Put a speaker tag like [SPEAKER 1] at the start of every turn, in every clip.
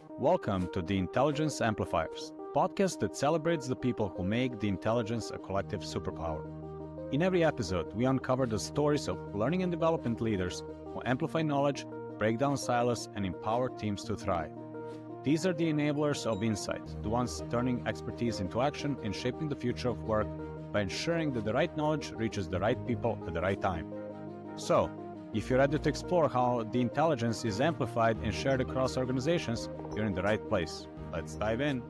[SPEAKER 1] Welcome to the Intelligence Amplifiers, podcast that celebrates the people who make the intelligence a collective superpower. In every episode, we uncover the stories of learning and development leaders who amplify knowledge, break down silos, and empower teams to thrive. These are the enablers of insight, the ones turning expertise into action and shaping the future of work by ensuring that the right knowledge reaches the right people at the right time. So, if you're ready to explore how the intelligence is amplified and shared across organizations, you're in the right place. Let's dive in.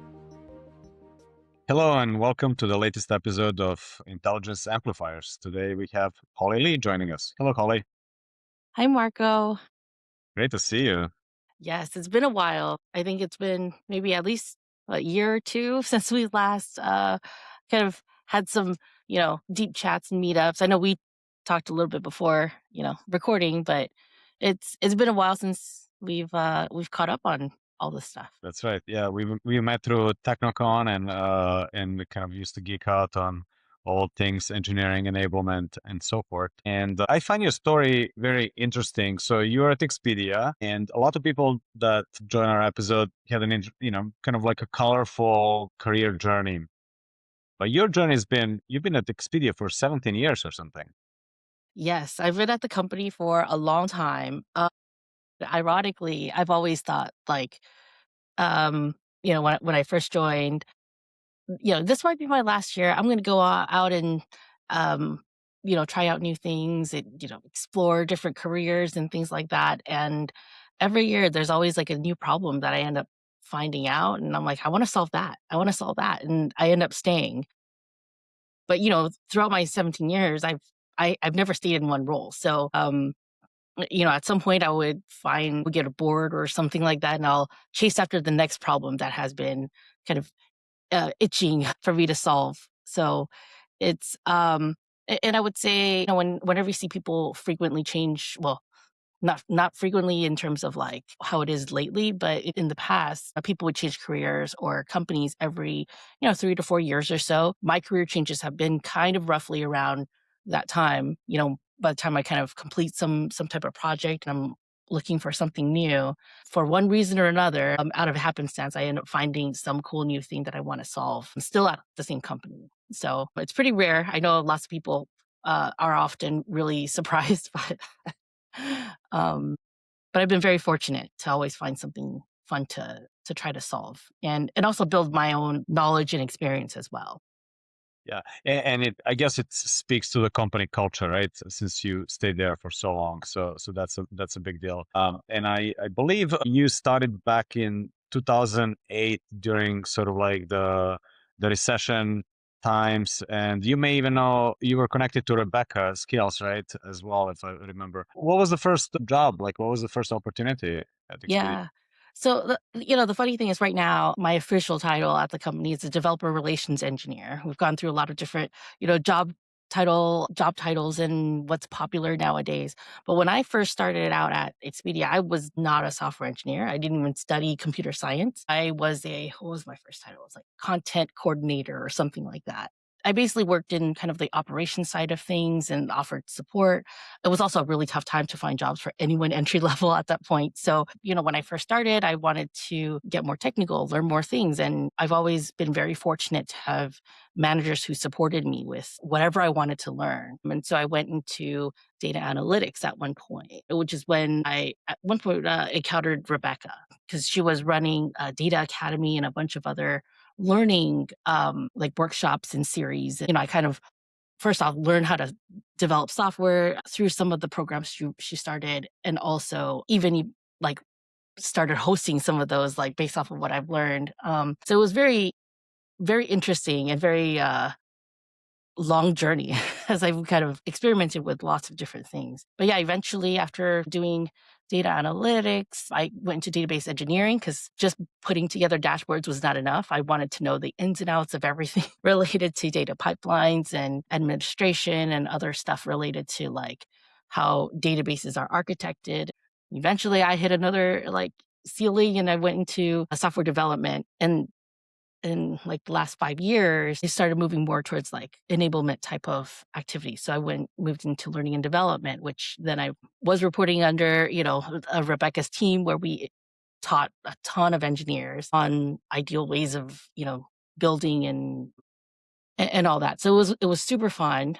[SPEAKER 1] Hello and welcome to the latest episode of Intelligence Amplifiers. Today we have Holly Lee joining us. Hello, Holly.
[SPEAKER 2] Hi, Marko.
[SPEAKER 1] Great to see you.
[SPEAKER 2] Yes, it's been a while. I think it's been maybe at least a year or two since we last kind of had some, deep chats and meetups. I know we talked a little bit before, recording, but it's been a while since we've caught up on all this stuff.
[SPEAKER 1] That's right. Yeah, we met through TechnoCon and kind of used to geek out on all things engineering, enablement, and so forth. And I find your story very interesting. So you're at Expedia, and a lot of people that join our episode had kind of like a colorful career journey. But your journey you've been at Expedia for 17 years or something.
[SPEAKER 2] Yes, I've been at the company for a long time. Ironically, I've always thought when I first joined, this might be my last year. I'm going to go out and, try out new things and, explore different careers and things like that. And every year there's always like a new problem that I end up finding out. And I'm like, I want to solve that. I want to solve that. And I end up staying. But, throughout my 17 years, I've never stayed in one role. So, at some point I would get bored or something like that. And I'll chase after the next problem that has been kind of itching for me to solve. So it's and I would say, whenever you see people frequently change, well, not frequently in terms of like how it is lately, but in the past, people would change careers or companies every 3 to 4 years or so. My career changes have been kind of roughly around that time. By the time I kind of complete some type of project and I'm looking for something new, for one reason or another, out of happenstance, I end up finding some cool new thing that I want to solve. I'm still at the same company. So it's pretty rare. I know lots of people are often really surprised by that. But I've been very fortunate to always find something fun to try to solve and also build my own knowledge and experience as well.
[SPEAKER 1] Yeah, and I guess it speaks to the company culture, right? Since you stayed there for so long, so that's a big deal. And I believe you started back in 2008 during sort of like the recession times, and you may even know you were connected to Rebecca Skills, right? As well, if I remember. What was the first job? Like, what was the first opportunity at Expedia?
[SPEAKER 2] Yeah. So, the funny thing is right now, my official title at the company is a developer relations engineer. We've gone through a lot of different, job titles and what's popular nowadays. But when I first started out at Expedia, I was not a software engineer. I didn't even study computer science. I was what was my first title? It was like content coordinator or something like that. I basically worked in kind of the operations side of things and offered support. It was also a really tough time to find jobs for anyone entry level at that point. So, when I first started, I wanted to get more technical, learn more things. And I've always been very fortunate to have managers who supported me with whatever I wanted to learn. And so I went into data analytics at one point, which is when I, at one point, encountered Rebecca because she was running a data academy and a bunch of other learning like workshops and series. I kind of first off learned how to develop software through some of the programs she started, and also even like started hosting some of those like based off of what I've learned. So it was very, very interesting and very long journey as I've kind of experimented with lots of different things. But yeah, eventually after doing data analytics, I went into database engineering because just putting together dashboards was not enough. I wanted to know the ins and outs of everything related to data pipelines and administration and other stuff related to like how databases are architected. Eventually I hit another like ceiling and I went into software development, and in like the last 5 years, I started moving more towards like enablement type of activity. So I moved into learning and development, which then I was reporting under, Rebecca's team where we taught a ton of engineers on ideal ways of, building and all that. So it was super fun.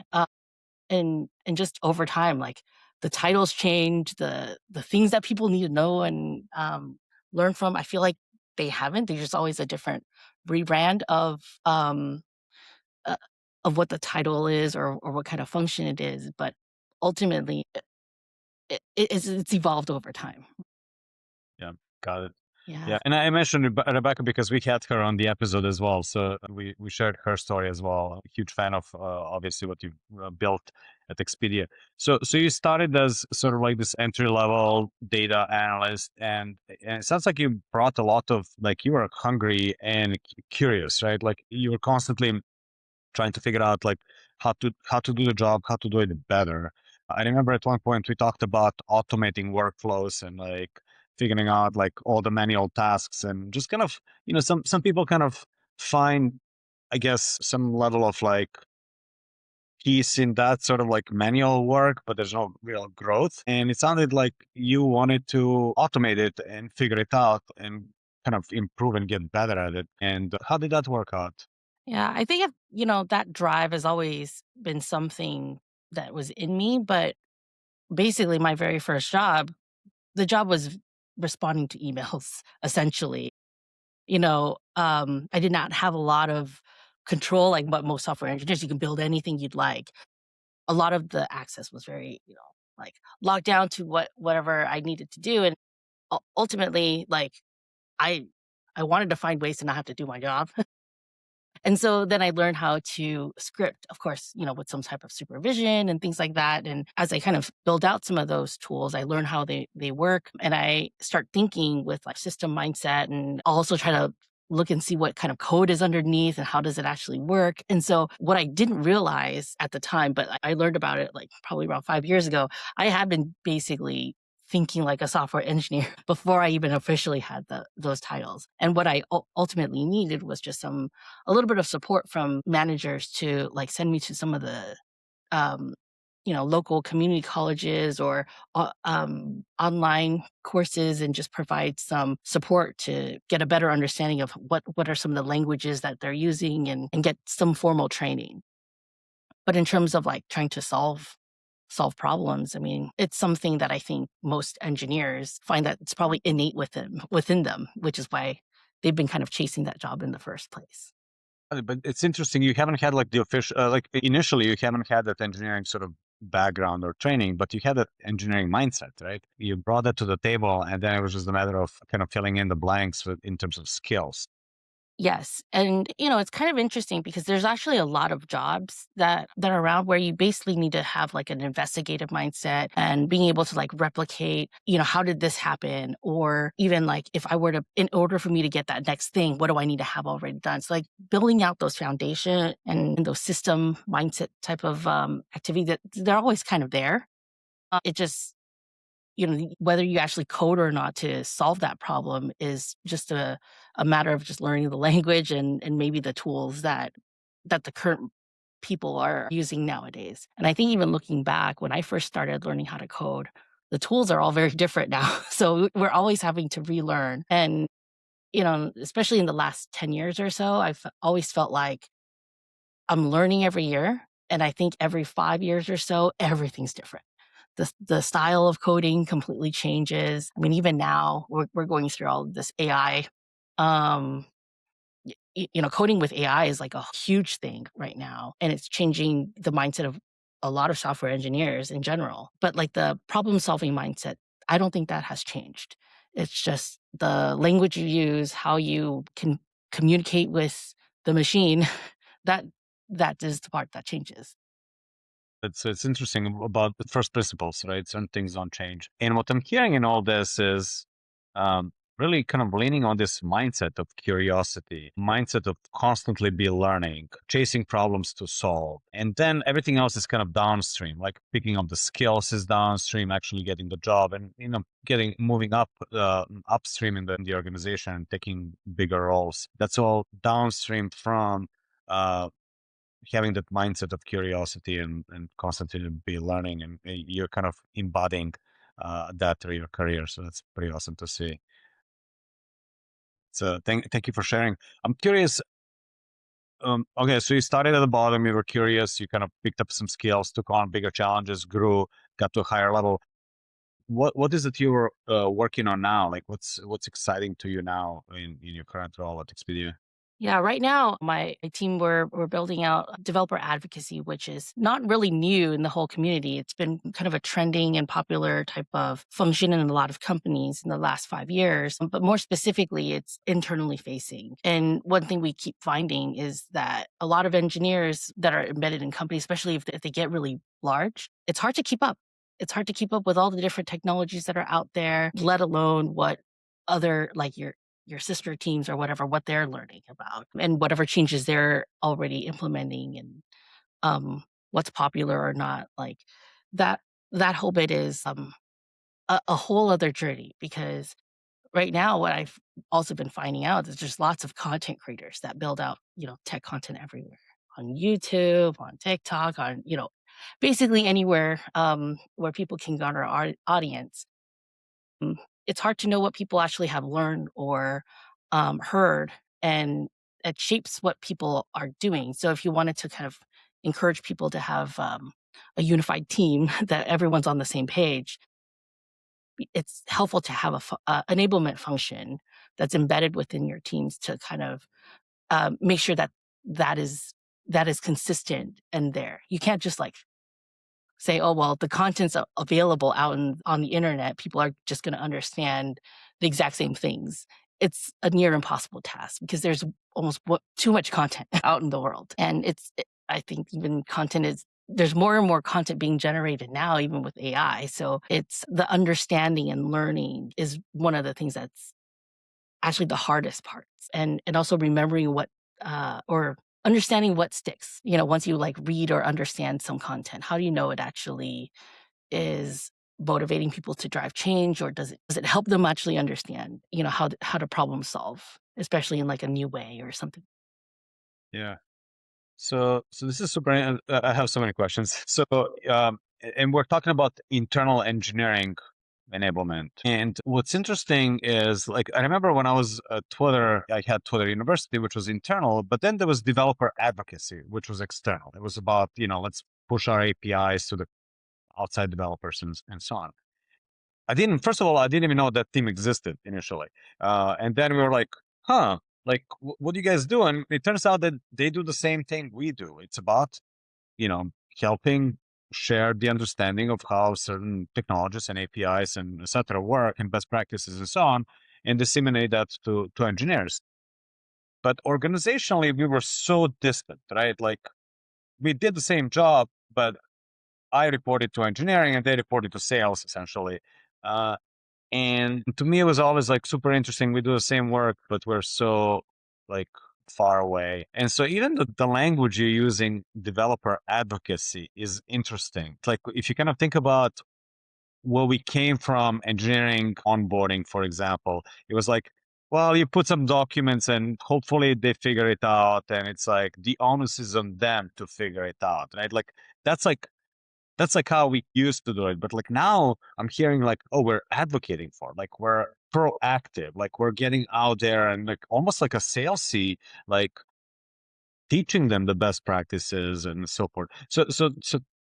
[SPEAKER 2] And just over time, like the titles change, the things that people need to know and learn from. I feel like they haven't. They're just always a different rebrand uh, of what the title is or what kind of function it is. But ultimately, it's evolved over time.
[SPEAKER 1] Yeah, got it.
[SPEAKER 2] Yeah.
[SPEAKER 1] Yeah, and I mentioned Rebecca because we had her on the episode as well, so we shared her story as well. I'm a huge fan of obviously what you built at Expedia. So you started as sort of like this entry level data analyst, and it sounds like you brought a lot of like you were hungry and curious, right? Like you were constantly trying to figure out like how to do the job, how to do it better. I remember at one point we talked about automating workflows and like figuring out like all the manual tasks and just kind of some people kind of find I guess some level of like peace in that sort of like manual work, but there's no real growth. And it sounded like you wanted to automate it and figure it out and kind of improve and get better at it. And how did that work out?
[SPEAKER 2] Yeah, I think that drive has always been something that was in me, but basically my very first job, the job was responding to emails essentially. I did not have a lot of control like what most software engineers, you can build anything you'd like. A lot of the access was very, like locked down to whatever I needed to do. And ultimately, like I I wanted to find ways to not have to do my job. And so then I learned how to script, of course, with some type of supervision and things like that. And as I kind of build out some of those tools, I learn how they work and I start thinking with like system mindset and also try to look and see what kind of code is underneath and how does it actually work. And so what I didn't realize at the time, but I learned about it like probably around 5 years ago, I had been basically thinking like a software engineer before I even officially had those titles. And what I ultimately needed was just a little bit of support from managers to like send me to some of the um, local community colleges or online courses and just provide some support to get a better understanding of what are some of the languages that they're using and get some formal training. But in terms of like trying to solve problems, I mean, it's something that I think most engineers find that it's probably innate within them, which is why they've been kind of chasing that job in the first place.
[SPEAKER 1] But it's interesting. You haven't had like the official, like initially, you haven't had that engineering sort of background or training, but you had that engineering mindset, right? You brought that to the table, and then it was just a matter of kind of filling in the blanks in terms of skills.
[SPEAKER 2] Yes, and, it's kind of interesting because there's actually a lot of jobs that are around where you basically need to have, like, an investigative mindset and being able to, like, replicate, how did this happen? Or even, like, if I were to in order for me to get that next thing, what do I need to have already done? So, like, building out those foundation and those system mindset type of, activity that they're always kind of there. It just whether you actually code or not to solve that problem is just a matter of just learning the language and maybe the tools that the current people are using nowadays. And I think even looking back, when I first started learning how to code, the tools are all very different now. So we're always having to relearn. And, especially in the last 10 years or so, I've always felt like I'm learning every year. And I think every 5 years or so, everything's different. The style of coding completely changes. I mean, even now we're going through all of this AI. Um, Coding with AI is like a huge thing right now, and it's changing the mindset of a lot of software engineers in general. But like the problem solving mindset, I don't think that has changed. It's just the language you use, how you can communicate with the machine. that that is the part that changes.
[SPEAKER 1] It's interesting about the first principles, right? Certain things don't change. And what I'm hearing in all this is really kind of leaning on this mindset of curiosity, mindset of constantly be learning, chasing problems to solve. And then everything else is kind of downstream, like picking up the skills is downstream, actually getting the job and, getting moving up upstream in the organization and taking bigger roles. That's all downstream from uh, having that mindset of curiosity and constantly be learning and you're kind of embodying that through your career. So that's pretty awesome to see. So thank you for sharing. I'm curious. Okay, so you started at the bottom. You were curious. You kind of picked up some skills, took on bigger challenges, grew, got to a higher level. What is it you're working on now? Like, what's exciting to you now in your current role at Expedia?
[SPEAKER 2] Yeah, right now, my team, we're building out developer advocacy, which is not really new in the whole community. It's been kind of a trending and popular type of function in a lot of companies in the last 5 years. But more specifically, it's internally facing. And one thing we keep finding is that a lot of engineers that are embedded in companies, especially if they get really large, it's hard to keep up. It's hard to keep up with all the different technologies that are out there, let alone what other, like your sister teams or whatever, what they're learning about and whatever changes they're already implementing, and what's popular or not. Like that that whole bit is a whole other journey, because right now what I've also been finding out is there's lots of content creators that build out, tech content everywhere, on YouTube, on TikTok, on, basically anywhere where people can garner our audience. Mm, it's hard to know what people actually have learned or heard, and it shapes what people are doing. So if you wanted to kind of encourage people to have a unified team that everyone's on the same page, it's helpful to have a enablement function that's embedded within your teams to kind of make sure that that is that is consistent and there. You can't just like say, "Oh, well, the content's available out on the internet. People are just gonna understand the exact same things." It's a near impossible task because there's almost too much content out in the world. And I think even content is there's more and more content being generated now, even with AI. So it's the understanding and learning is one of the things that's actually the hardest parts, and also remembering what, or understanding what sticks, once you, like, read or understand some content, how do you know it actually is motivating people to drive change, or does it help them actually understand, how to problem solve, especially in, like, a new way or something?
[SPEAKER 1] Yeah. So this is super. I have so many questions. So, and we're talking about internal engineering enablement. And what's interesting is, like, I remember when I was at Twitter, I had Twitter University, which was internal, but then there was developer advocacy, which was external. It was about, let's push our APIs to the outside developers and so on. First of all, I didn't even know that team existed initially. And then we were like, huh, like, what do you guys do? And it turns out that they do the same thing we do. It's about, you know, helping share the understanding of how certain technologies and APIs and et cetera work and best practices and so on, and disseminate that to engineers. But organizationally, we were so distant, right? Like, we did the same job, but I reported to engineering and they reported to sales essentially. Uh, and to me, it was always like super interesting. We do the same work, but we're so like far away. And so even the language you're using, developer advocacy, is interesting. It's like if you kind of think about where we came from, engineering onboarding, for example, it was like, well, you put some documents and hopefully they figure it out. And it's like the onus is on them to figure it out, right? That's like that's like how we used to do it. But like now I'm hearing like, oh, we're advocating for, like we're proactive, like we're getting out there and like almost like a salesy, like teaching them the best practices and so forth. So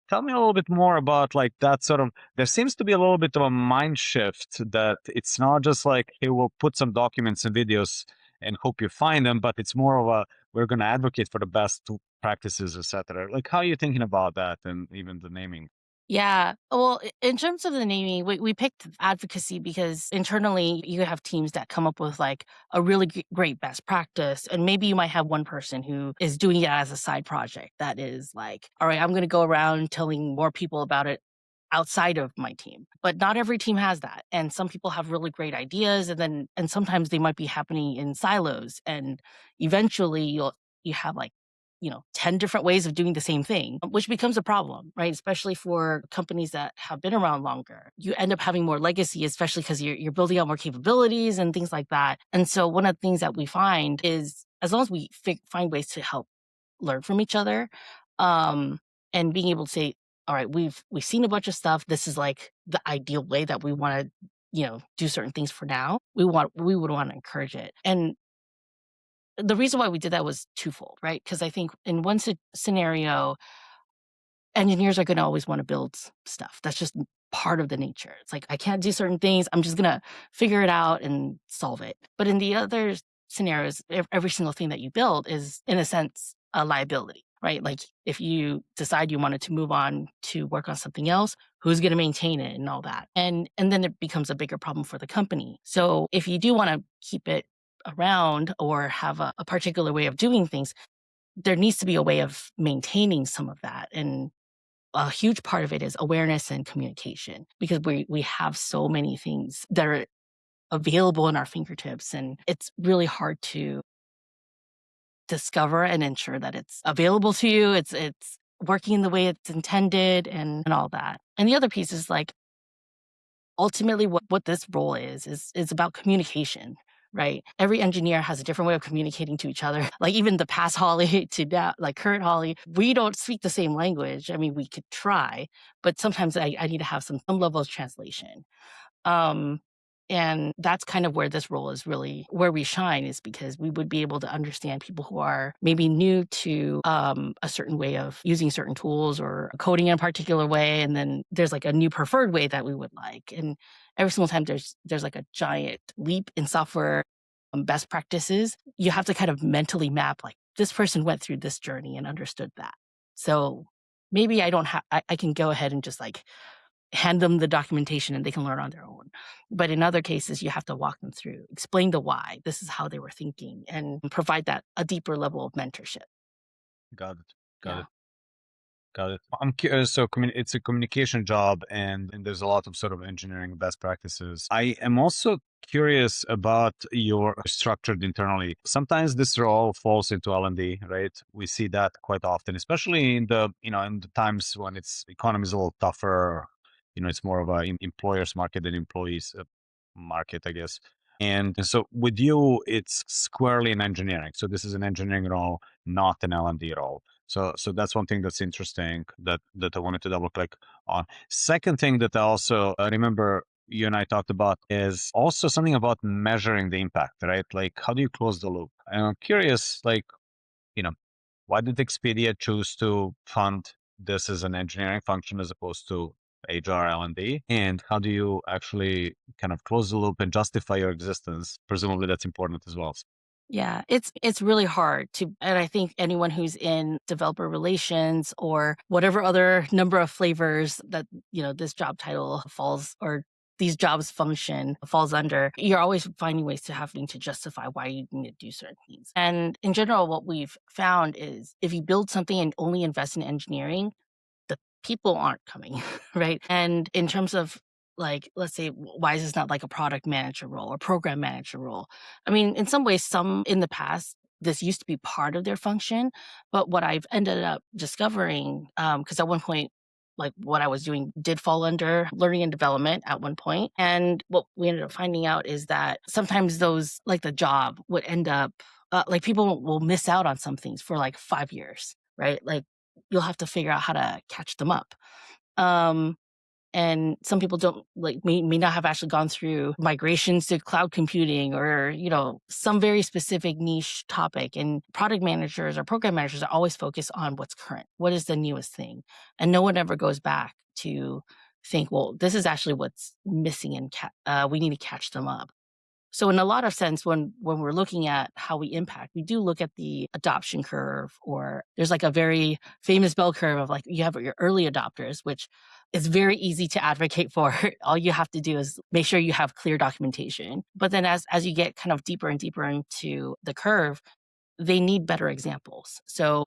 [SPEAKER 1] tell me a little bit more about like that sort of, there seems to be a little bit of a mind shift that it's not just like, hey, we'll put some documents and videos and hope you find them, but it's more of a, we're going to advocate for the best practices, etc. Like, how are you thinking about that and even the naming?
[SPEAKER 2] Yeah. Well, in terms of the naming, we picked advocacy because internally you have teams that come up with like a really great best practice. And maybe you might have one person who is doing it as a side project that is like, all right, I'm going to go around telling more people about it outside of my team. But not every team has that. And some people have really great ideas, and sometimes they might be happening in silos. And eventually you have like, 10 different ways of doing the same thing, which becomes a problem, right? Especially for companies that have been around longer. You end up having more legacy, especially because you're building out more capabilities and things like that. And so one of the things that we find is, as long as we find ways to help learn from each other, um, and being able to say, all right, we've seen a bunch of stuff. This is like the ideal way that we want to do certain things for now. We would want to encourage it. And the reason why we did that was twofold, right? Because I think in one scenario, engineers are going to always want to build stuff. That's just part of the nature. It's like, I can't do certain things. I'm just going to figure it out and solve it. But in the other scenarios, every single thing that you build is, in a sense, a liability, right? Like if you decide you wanted to move on to work on something else, who's going to maintain it and all that? And then it becomes a bigger problem for the company. So if you do want to keep it around or have a particular way of doing things, there needs to be a way of maintaining some of that. And a huge part of it is awareness and communication, because we have so many things that are available in our fingertips, and it's really hard to discover and ensure that it's available to you. It's working the way it's intended and all that. And the other piece is like, ultimately what this role is about communication, right? Every engineer has a different way of communicating to each other. Like even the past Holly to now, like current Holly, we don't speak the same language. I mean, we could try, but sometimes I need to have some level of translation. Um, and that's kind of where this role is really where we shine, is because we would be able to understand people who are maybe new to a certain way of using certain tools or coding in a particular way. And then there's like a new preferred way that we would like. And every single time there's like a giant leap in software best practices, you have to kind of mentally map like, this person went through this journey and understood that. So maybe I can go ahead and just like hand them the documentation and they can learn on their own. But in other cases, you have to walk them through, explain the why, this is how they were thinking, and provide that a deeper level of mentorship.
[SPEAKER 1] Got it. Got
[SPEAKER 2] Yeah.
[SPEAKER 1] it. Got it. I'm curious. So it's a communication job, and there's a lot of sort of engineering best practices. I am also curious about your structured internally. Sometimes this role falls into L&D, right? We see that quite often, especially in the times when it's economy is a little tougher. It's more of a employers market than employees market, I guess. And so with you, it's squarely in engineering. So this is an engineering role, not an L&D role. So that's one thing that's interesting that I wanted to double click on. Second thing that I remember you and I talked about is also something about measuring the impact, right? Like how do you close the loop? And I'm curious, like, you know, why did Expedia choose to fund this as an engineering function as opposed to HR L&D? And how do you actually kind of close the loop and justify your existence? Presumably that's important as well.
[SPEAKER 2] Yeah, it's really hard to, and I think anyone who's in developer relations or whatever other number of flavors that, this job title falls, or these jobs function falls under, you're always finding ways to having to justify why you need to do certain things. And in general, what we've found is if you build something and only invest in engineering, the people aren't coming, right? And in terms of like, let's say, why is this not like a product manager role or program manager role? I mean, in some ways, some in the past, this used to be part of their function. But what I've ended up discovering, because at one point, like what I was doing did fall under learning and development at one point. And what we ended up finding out is that sometimes those, like the job would end up, like people will miss out on some things for like 5 years, right? Like you'll have to figure out how to catch them up. Um, and some people don't like may not have actually gone through migrations to cloud computing or, some very specific niche topic. And product managers or program managers are always focused on what's current. What is the newest thing? And no one ever goes back to think, well, this is actually what's missing and we need to catch them up. So in a lot of sense, when we're looking at how we impact, we do look at the adoption curve, or there's like a very famous bell curve of like, you have your early adopters, which is very easy to advocate for. All you have to do is make sure you have clear documentation. But then as you get kind of deeper and deeper into the curve, they need better examples. So,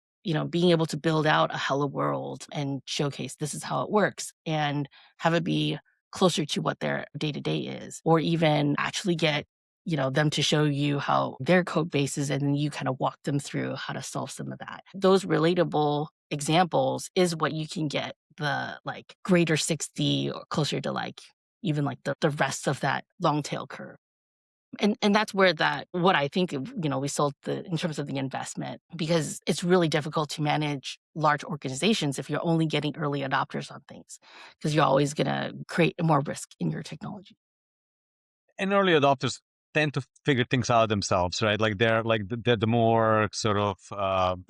[SPEAKER 2] being able to build out a hello world and showcase this is how it works and have it be closer to what their day to day is, or even actually get, them to show you how their code base is and then you kind of walk them through how to solve some of that. Those relatable examples is what you can get the like greater 60 or closer to like even like the rest of that long tail curve. And that's where what I think, we sold in terms of the investment, because it's really difficult to manage large organizations if you're only getting early adopters on things, because you're always going to create more risk in your technology.
[SPEAKER 1] And early adopters tend to figure things out themselves, right? Like they're the more sort of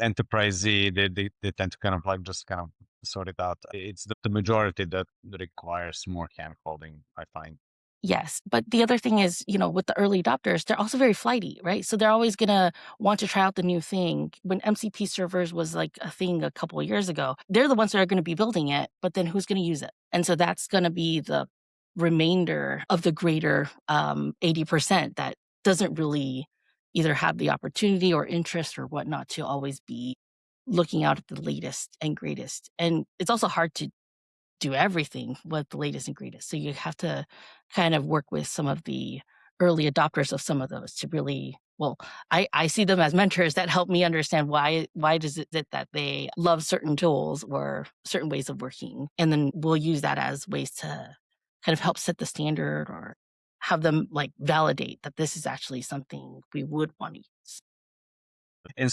[SPEAKER 1] enterprisey. They tend to kind of like just kind of sort it out. It's the majority that requires more hand holding, I find.
[SPEAKER 2] Yes. But the other thing is, with the early adopters, they're also very flighty, right? So they're always going to want to try out the new thing. When MCP servers was like a thing a couple of years ago, they're the ones that are going to be building it, but then who's going to use it? And so that's going to be the remainder of the greater 80% that doesn't really either have the opportunity or interest or whatnot to always be looking out at the latest and greatest. And it's also hard to do everything with the latest and greatest. So you have to kind of work with some of the early adopters of some of those to really, well, I see them as mentors that help me understand why does it that they love certain tools or certain ways of working. And then we'll use that as ways to kind of help set the standard or have them like validate that this is actually something we would want to use.
[SPEAKER 1] And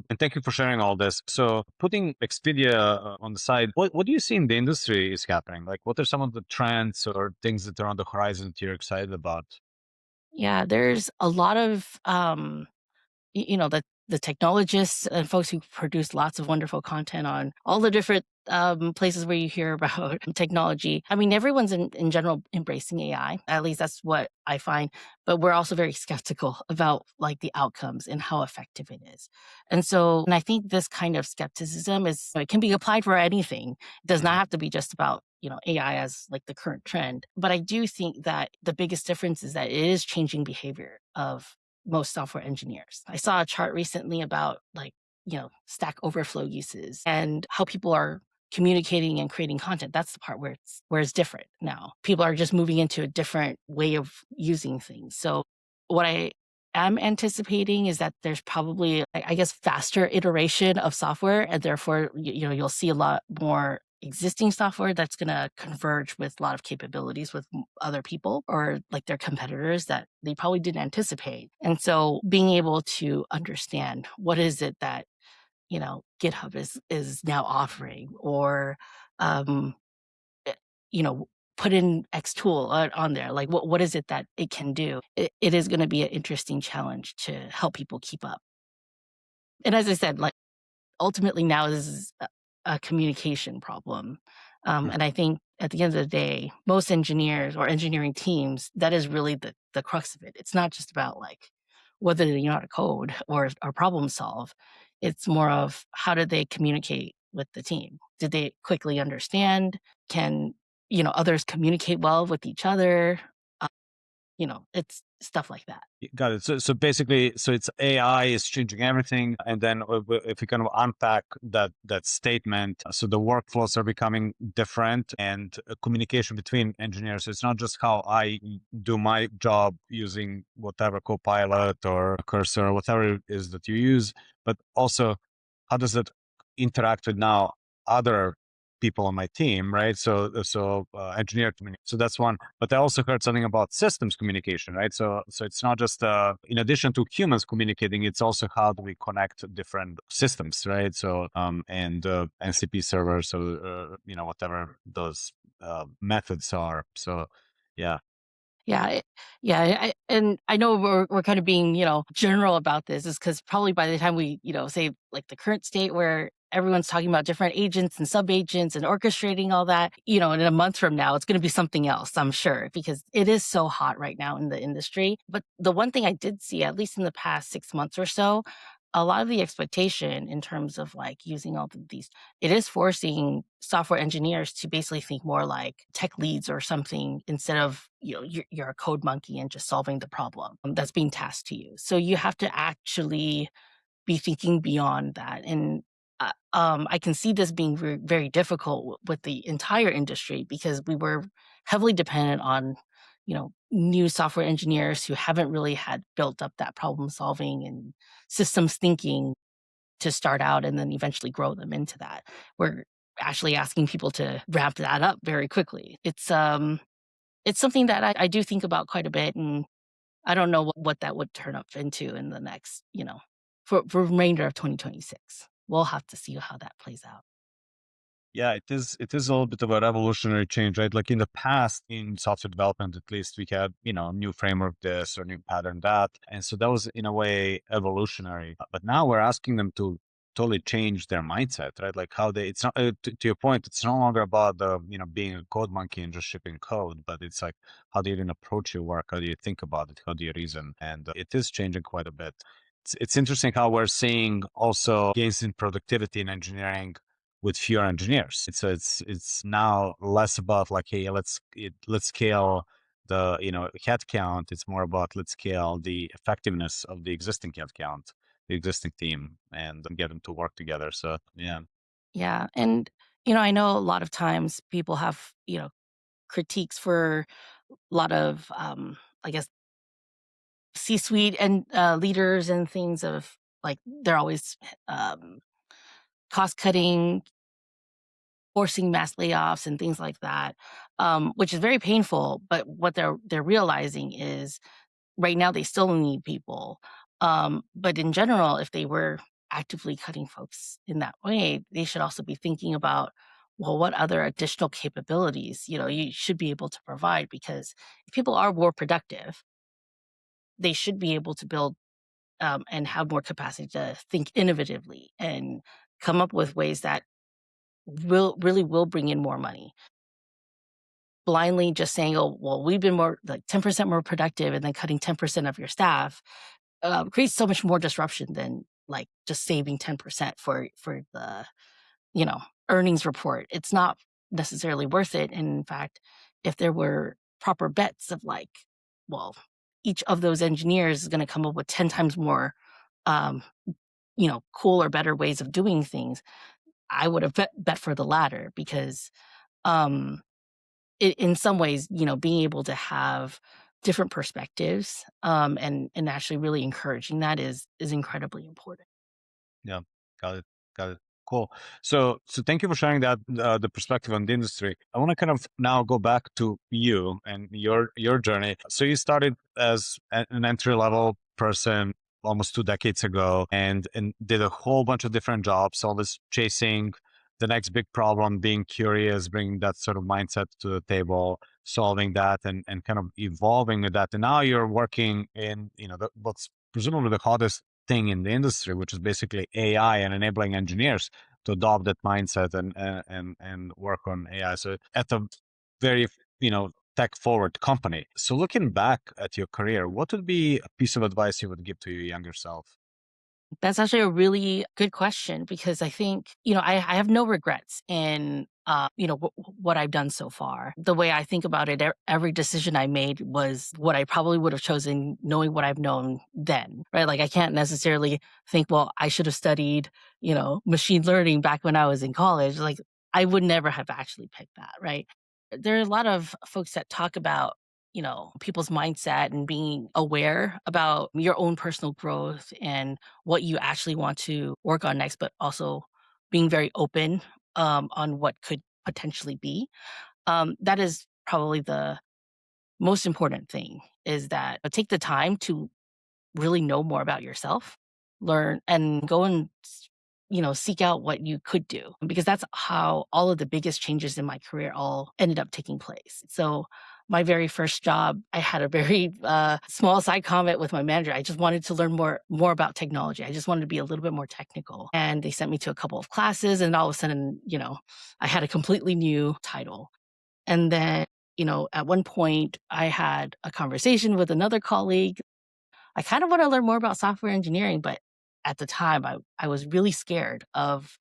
[SPEAKER 1] and thank you for sharing all this. So putting Expedia on the side, what do you see in the industry is happening? Like, what are some of the trends or things that are on the horizon that you're excited about?
[SPEAKER 2] Yeah, there's a lot of the technologists and folks who produce lots of wonderful content on all the different places where you hear about technology. I mean, everyone's in general embracing AI. At least that's what I find. But we're also very skeptical about like the outcomes and how effective it is. And I think this kind of skepticism it can be applied for anything. It does not have to be just about AI as like the current trend. But I do think that the biggest difference is that it is changing behavior of most software engineers. I saw a chart recently about like, Stack Overflow uses and how people are communicating and creating content. That's the part where it's different now. People are just moving into a different way of using things. So what I am anticipating is that there's probably, I guess, faster iteration of software, and therefore, you'll see a lot more existing software that's going to converge with a lot of capabilities with other people or like their competitors that they probably didn't anticipate. And so being able to understand what is it that, GitHub is now offering or, um, eh, you know, put in X tool on there. Like what is it that it can do? It is going to be an interesting challenge to help people keep up. And as I said, like ultimately now this is a communication problem. And I think at the end of the day, most engineers or engineering teams, that is really the crux of it. It's not just about like whether they know how to code or problem solve. It's more of how do they communicate with the team? Did they quickly understand? Can, others communicate well with each other? It's stuff like that.
[SPEAKER 1] Got it. So basically, so it's AI is changing everything, and then if you kind of unpack that statement, so the workflows are becoming different, and communication between engineers. It's not just how I do my job using whatever Copilot or Cursor or whatever it is that you use, but also how does it interact with now other people on my team, right? So engineer communication. So that's one. But I also heard something about systems communication, right? So it's not just in addition to humans communicating, it's also how do we connect different systems, right? So and NCP servers, so whatever those methods are. So yeah.
[SPEAKER 2] Yeah, yeah, and I know we're kind of being, general about this is because probably by the time we, say like the current state where everyone's talking about different agents and sub agents and orchestrating all that, in a month from now, it's going to be something else, I'm sure, because it is so hot right now in the industry. But the one thing I did see, at least in the past 6 months or so, a lot of the expectation in terms of like using all of these, it is forcing software engineers to basically think more like tech leads or something instead of, you're a code monkey and just solving the problem that's being tasked to you. So you have to actually be thinking beyond that. And I can see this being very, very difficult with the entire industry because we were heavily dependent on, new software engineers who haven't really had built up that problem solving and systems thinking to start out and then eventually grow them into that. We're actually asking people to ramp that up very quickly. It's something that I do think about quite a bit, and I don't know what that would turn up into in the next, for remainder of 2026. We'll have to see how that plays out.
[SPEAKER 1] Yeah, it is. It is a little bit of a revolutionary change, right? Like in the past, in software development, at least we had, new framework this or new pattern that, and so that was in a way evolutionary. But now we're asking them to totally change their mindset, right? Like how they. It's not to your point. It's no longer about the being a code monkey and just shipping code, but it's like how do you even approach your work? How do you think about it? How do you reason? And it is changing quite a bit. It's interesting how we're seeing also gains in productivity in engineering with fewer engineers. It's now less about like, hey, let's scale the head count. It's more about let's scale the effectiveness of the existing head count, the existing team, and get them to work together. So yeah,
[SPEAKER 2] Yeah. And, I know a lot of times people have, critiques for a lot of, I guess, C-suite and leaders and things of like they're always um, cost cutting, forcing mass layoffs and things like that, which is very painful. But what they're realizing is right now they still need people. But in general, if they were actively cutting folks in that way, they should also be thinking about, well, what other additional capabilities, you should be able to provide because if people are more productive, they should be able to build and have more capacity to think innovatively and come up with ways that will bring in more money. Blindly just saying, oh, well, we've been more like 10% more productive and then cutting 10% of your staff creates so much more disruption than like just saving 10% for the, you know, earnings report. It's not necessarily worth it. And in fact, if there were proper bets of like, well, each of those engineers is going to come up with 10 times more, um, cool or better ways of doing things, I would have bet for the latter because um, in some ways, being able to have different perspectives and actually really encouraging that is incredibly important.
[SPEAKER 1] yeah, got it, got it. Cool. So thank you for sharing that the perspective on the industry. I want to kind of now go back to you and your journey. So you started as an entry level person almost 2 decades ago, and did a whole bunch of different jobs. All this chasing the next big problem, being curious, bringing that sort of mindset to the table, solving that, and kind of evolving with that. And now you're working in what's presumably the hottest thing in the industry, which is basically AI and enabling engineers to adopt that mindset and work on AI. So at a very tech forward company. So looking back at your career, what would be a piece of advice you would give to your younger self?
[SPEAKER 2] That's actually a really good question because I think, I have no regrets in, what I've done so far. The way I think about it, every decision I made was what I probably would have chosen knowing what I've known then, right? Like I can't necessarily think, well, I should have studied, machine learning back when I was in college. Like I would never have actually picked that, right? There are a lot of folks that talk about people's mindset and being aware about your own personal growth and what you actually want to work on next, but also being very open on what could potentially be. That is probably the most important thing is that take the time to really know more about yourself, learn and go and seek out what you could do because that's how all of the biggest changes in my career all ended up taking place. So my very first job, I had a very small side comment with my manager. I just wanted to learn more about technology. I just wanted to be a little bit more technical. And they sent me to a couple of classes and all of a sudden, I had a completely new title. And then, at one point I had a conversation with another colleague. I kind of want to learn more about software engineering, but at the time I was really scared of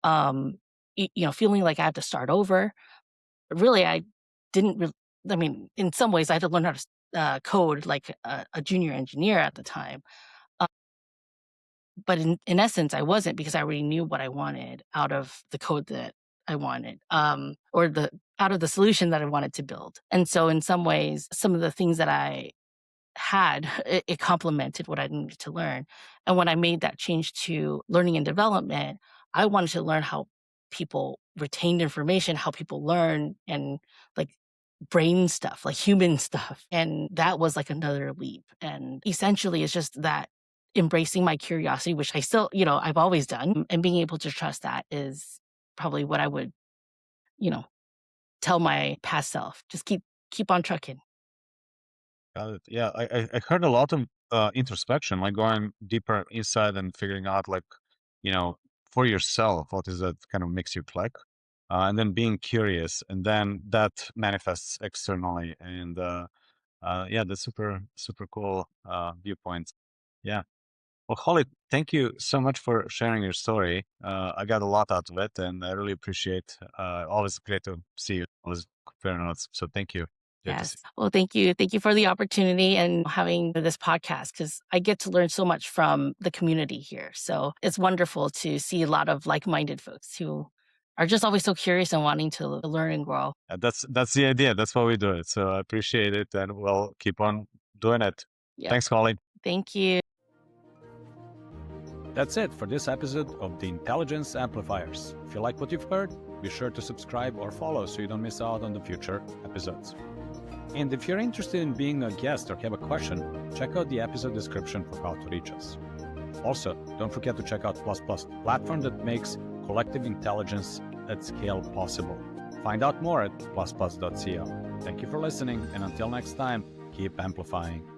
[SPEAKER 2] um feeling like I had to start over. Really, I didn't really, I mean, in some ways I had to learn how to code like a junior engineer at the time. Uh, but in essence I wasn't because I already knew what I wanted out of the code that I wanted or the out of the solution that I wanted to build. And so in some ways some of the things that I had, it complemented what I needed to learn. And when I made that change to learning and development, I wanted to learn how people retained information, how people learn and like brain stuff, like human stuff. And that was like another leap. And essentially it's just that embracing my curiosity, which I still, I've always done, and being able to trust that is probably what I would tell my past self, just keep on trucking.
[SPEAKER 1] Got it. Yeah, I heard a lot of introspection, like going deeper inside and figuring out, like, for yourself, what is that kind of makes you click, and then being curious, and then that manifests externally. And yeah, that's super cool viewpoint. Yeah. Well, Holly, thank you so much for sharing your story. I got a lot out of it, and I really appreciate. Always great to see you. Always fair notes. So thank you. Great to see
[SPEAKER 2] Yes. Well, thank you. Thank you for the opportunity and having this podcast, because I get to learn so much from the community here. So it's wonderful to see a lot of like-minded folks who are just always so curious and wanting to learn and grow.
[SPEAKER 1] That's the idea. That's why we do it. So I appreciate it, and we'll keep on doing it.
[SPEAKER 2] Yep.
[SPEAKER 1] Thanks, Holly.
[SPEAKER 2] Thank you.
[SPEAKER 1] That's it for this episode of the Intelligence Amplifiers. If you like what you've heard, be sure to subscribe or follow so you don't miss out on the future episodes. And if you're interested in being a guest or have a question, check out the episode description for how to reach us. Also, don't forget to check out Plus Plus, the platform that makes collective intelligence at scale possible. Find out more at plusplus.co. Thank you for listening, and until next time, keep amplifying.